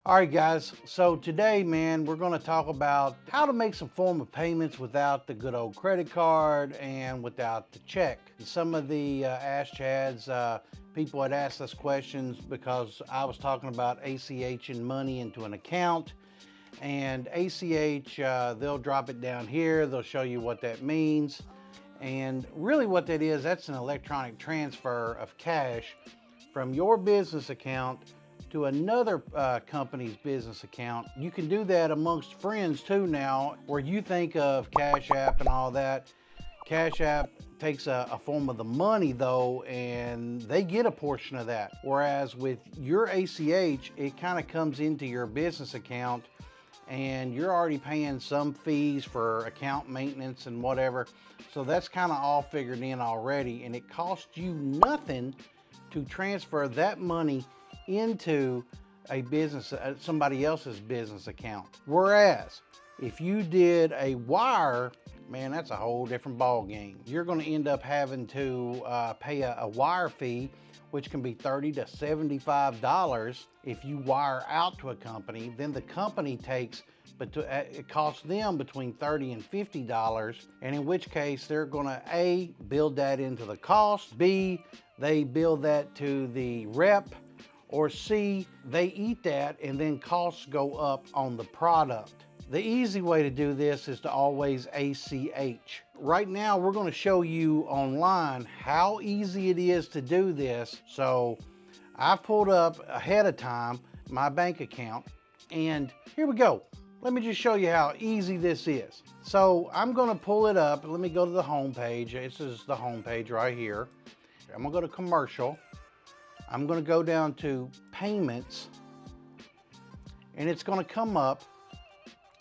All right, guys. So today, man, we're going to talk about how to make some form of payments without the good old credit card and without the check. Some of the Ask Chads, people had asked us questions because I was talking about ACH and money into an account. And ACH, they'll drop it down here. They'll show you what that means. And really what that is, that's an electronic transfer of cash from your business account to another company's business account. You can do that amongst friends too now, where you think of Cash App and all that. Cash App takes a form of the money though, and they get a portion of that. Whereas with your ACH, it kind of comes into your business account and you're already paying some fees for account maintenance and whatever. So that's kind of all figured in already, and it costs you nothing to transfer that money into a business, somebody else's business account. Whereas if you did a wire, man, that's a whole different ball game. You're going to end up having to pay a wire fee, which can be $30 to $75 if you wire out to a company. Then the company takes, but it costs them between $30 and $50, and in which case they're going to A, build that into the cost, B, they build that to the rep, or C, they eat that and then costs go up on the product. The easy way to do this is to always ACH. Right now, we're going to show you online how easy it is to do this. So I pulled up ahead of time my bank account, and here we go. Let me just show you how easy this is. So I'm going to pull it up. Let me go to the home page. This is the home page right here. I'm going to go to commercial. I'm going to go down to payments, and it's going to come up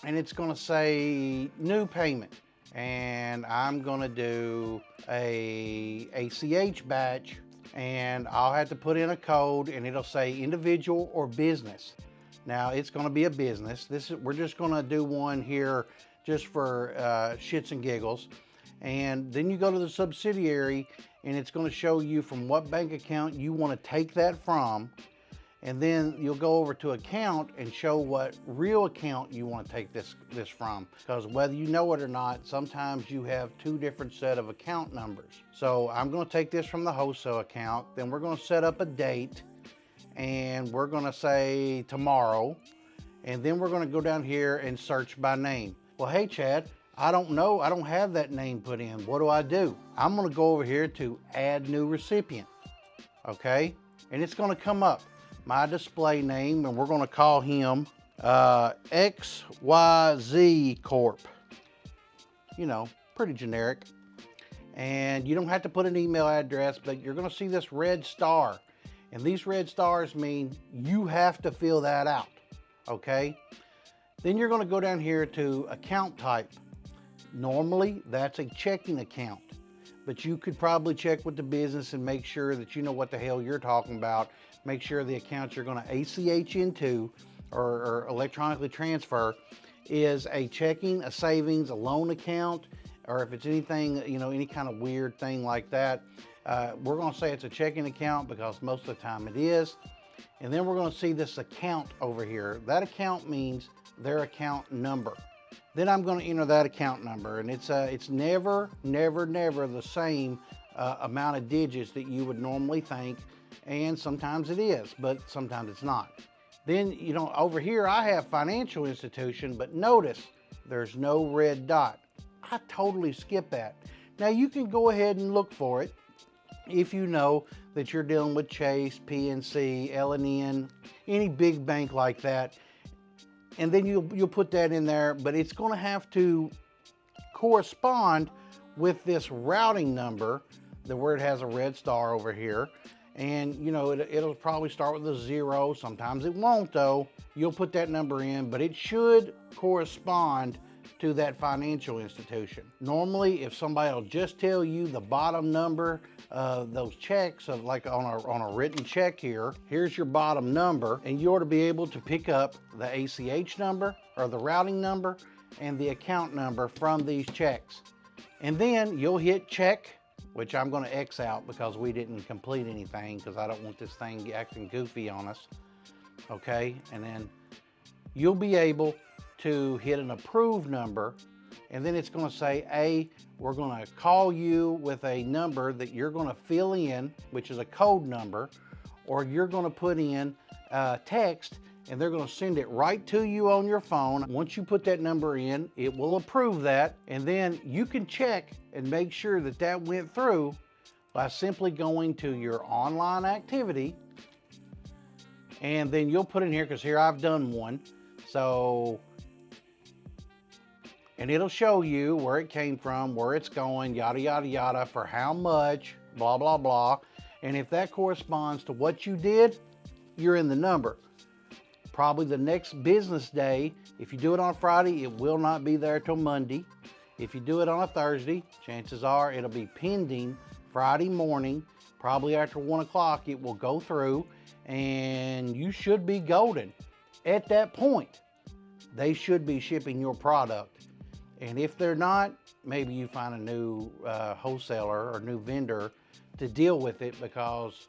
and it's going to say new payment, and I'm going to do a ACH batch, and I'll have to put in a code, and it'll say individual or business. Now it's going to be a business. We're just going to do one here just for shits and giggles. And then you go to the subsidiary, and it's going to show you from what bank account you want to take that from. And then you'll go over to account and show what real account you want to take this from. Because whether you know it or not, sometimes you have two different set of account numbers. So I'm going to take this from the wholesale account. Then we're going to set up a date, and we're going to say tomorrow. And then we're going to go down here and search by name. Well, hey, Chad, I don't know. I don't have that name put in. What do? I'm going to go over here to add new recipient. Okay. And it's going to come up my display name, and we're going to call him XYZ Corp. You know, pretty generic. And you don't have to put an email address, but you're going to see this red star. And these red stars mean you have to fill that out. Okay. Then you're going to go down here to account type. Normally, that's a checking account, but you could probably check with the business and make sure that you know what the hell you're talking about. Make sure the account you're going to ACH into or electronically transfer is a checking, a savings, a loan account, or if it's anything, you know, any kind of weird thing like that. We're going to say it's a checking account because most of the time it is. And then we're going to see this account over here. That account means their account number. Then I'm going to enter that account number, and it's never the same amount of digits that you would normally think, and sometimes it is, but sometimes it's not. Then, you know, over here I have financial institution, but notice there's no red dot. I totally skipped that. Now you can go ahead and look for it if you know that you're dealing with Chase, PNC, L&N, any big bank like that. And then you'll put that in there, but it's going to have to correspond with this routing number, where it has a red star over here. And you know, it'll probably start with a 0. Sometimes it won't though. You'll put that number in, but it should correspond to that financial institution. Normally, if somebody will just tell you the bottom number of those checks, of like on a written check here, here's your bottom number, and you ought to be able to pick up the ACH number or the routing number and the account number from these checks. And then you'll hit check, which I'm going to X out because we didn't complete anything because I don't want this thing acting goofy on us. okay? And then you'll be able to hit an approved number, and then it's going to say, we're going to call you with a number that you're going to fill in, which is a code number, or you're going to put in text, and they're going to send it right to you on your phone. Once you put that number in, it will approve that, and then you can check and make sure that that went through by simply going to your online activity, and then you'll put in here, because here I've done one, so, and it'll show you where it came from, where it's going, yada, yada, yada, for how much, blah, blah, blah. And if that corresponds to what you did, you're in the number. Probably the next business day, if you do it on Friday, it will not be there till Monday. If you do it on a Thursday, chances are it'll be pending Friday morning. Probably after 1 o'clock, it will go through, and you should be golden. At that point, they should be shipping your product. And if they're not, maybe you find a new wholesaler or new vendor to deal with it, because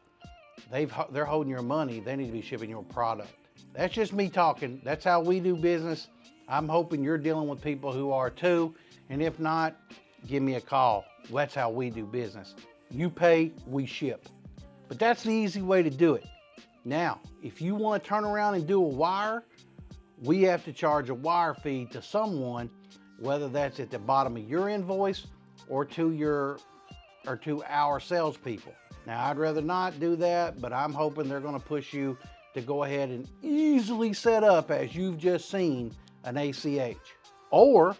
they're holding your money. They need to be shipping your product. That's just me talking. That's how we do business. I'm hoping you're dealing with people who are too. And if not, give me a call. That's how we do business. You pay, we ship. But that's the easy way to do it. Now, if you want to turn around and do a wire, we have to charge a wire fee to someone, whether that's at the bottom of your invoice or to our salespeople. Now, I'd rather not do that, but I'm hoping they're going to push you to go ahead and easily set up, as you've just seen, an ACH. Or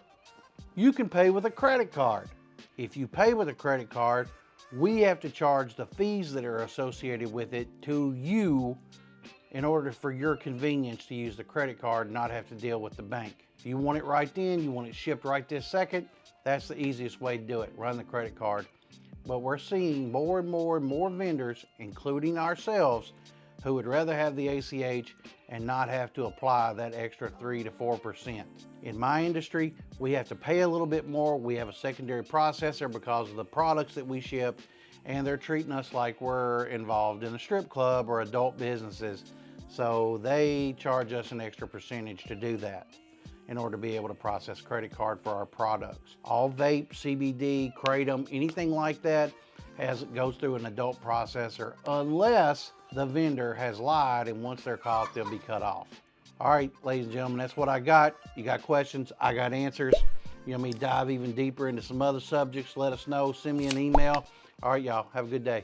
you can pay with a credit card. If you pay with a credit card, we have to charge the fees that are associated with it to you in order for your convenience to use the credit card and not have to deal with the bank. If you want it right then, you want it shipped right this second, that's the easiest way to do it, run the credit card. But we're seeing more and more and more vendors, including ourselves, who would rather have the ACH and not have to apply that extra 3 to 4%. In my industry, we have to pay a little bit more. We have a secondary processor because of the products that we ship, and they're treating us like we're involved in a strip club or adult businesses. So they charge us an extra percentage to do that in order to be able to process credit card for our products. All vape, CBD, kratom, anything like that goes through an adult processor, unless the vendor has lied, and once they're caught, they'll be cut off. All right, ladies and gentlemen, that's what I got. You got questions, I got answers. You want me to dive even deeper into some other subjects, let us know, send me an email. All right, y'all, have a good day.